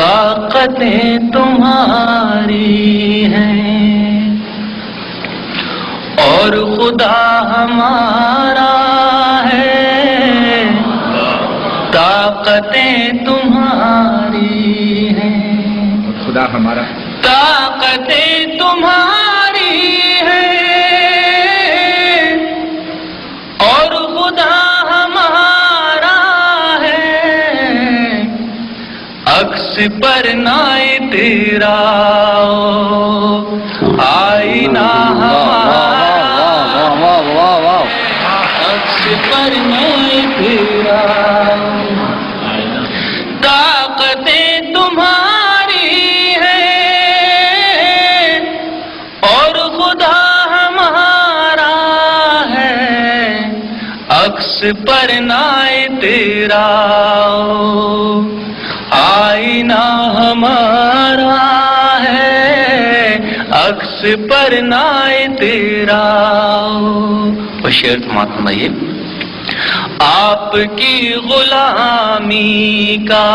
طاقتیں تمہاری ہیں اور خدا ہمارا ہے، طاقتیں تمہاری ہیں، خدا ہمارا، طاقتیں تمہاری ہیں اور خدا ہمارا ہے، عکس پر نائے تیرا آئینہ ہمارا، عکس پر نائے تیرا، طاقتیں تمہاری ہیں اور خدا ہمارا ہے، عکس پر نائے تیرا آئینہ ہمارا ہے، عکس پر نائے تیرا۔ اور شعر سماعت فرمائیے۔ آپ کی غلامی کا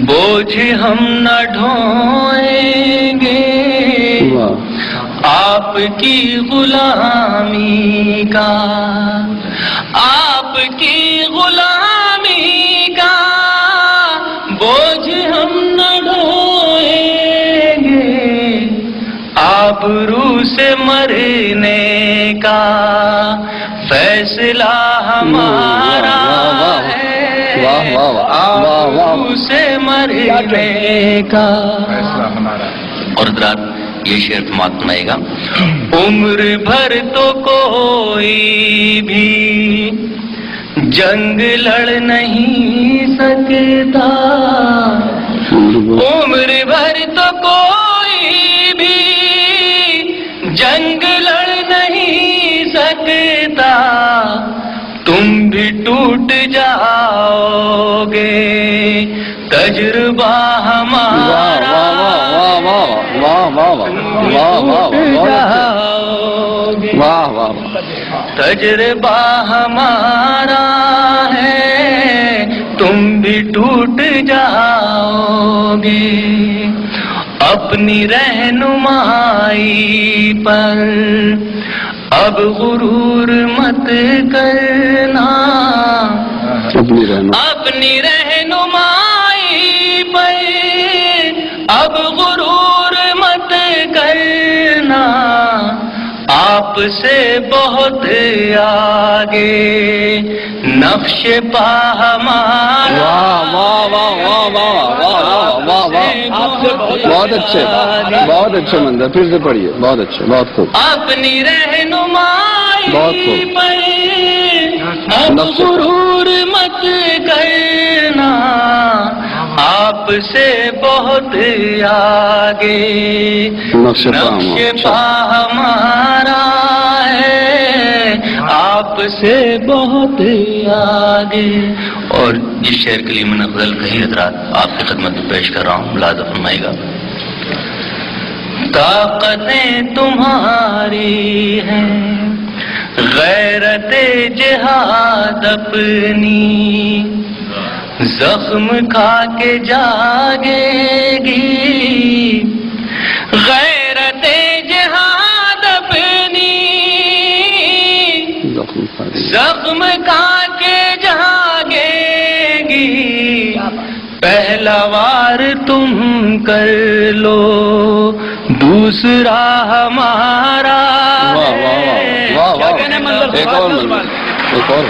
بوجھ ہم نہ ڈھوئیں گے، آپ کی غلامی کا، آپ کی غلامی کا بوجھ ہم نہ ڈھوئیں گے، آبرو سے مرنے کا فیصلہ ہمارا ہے، آبرو سے مرنے کا فیصلہ ہمارا۔ اور حضرات یہ شعر سماعت سنائے گا۔ عمر بھر تو کوئی بھی جنگ لڑ نہیں سکتا، عمر بھر تو کوئی بھی جنگ لڑ نہیں سکتا، تم بھی ٹوٹ جاؤ گے، تجربہ ہمارا، تجربہ ہمارا ہے، تم بھی ٹوٹ جاؤ گے، اپنی رہنمائی پر اب غرور مت کرنا، اپنی رہنمائی پر اب غرور مت کرنا، آپ سے بہت آگے نقش پا ہمارا، بہت اچھے منظر، پھر سے پڑھیے، بہت اچھے، بہت خوب، اپنی رہنمائی پر اب غرور مت کرنا، آپ سے بہت آگے نقش پا ہمارا ہے، آپ سے بہت آگے۔ اور جس شعر کے لیے میں نے غزل کہی حضرات آپ کی خدمت میں پیش کر رہا ہوں، ملاحظہ فرمائے گا۔ طاقتیں تمہاری ہیں، غیرت جہاد اپنی زخم کھا کے جاگے گی، غیرت جہاد اپنی زخم کھا کے جاگے گی، پہلا وار تم کر لو دوسرا ہمارا ہے۔ ایک اور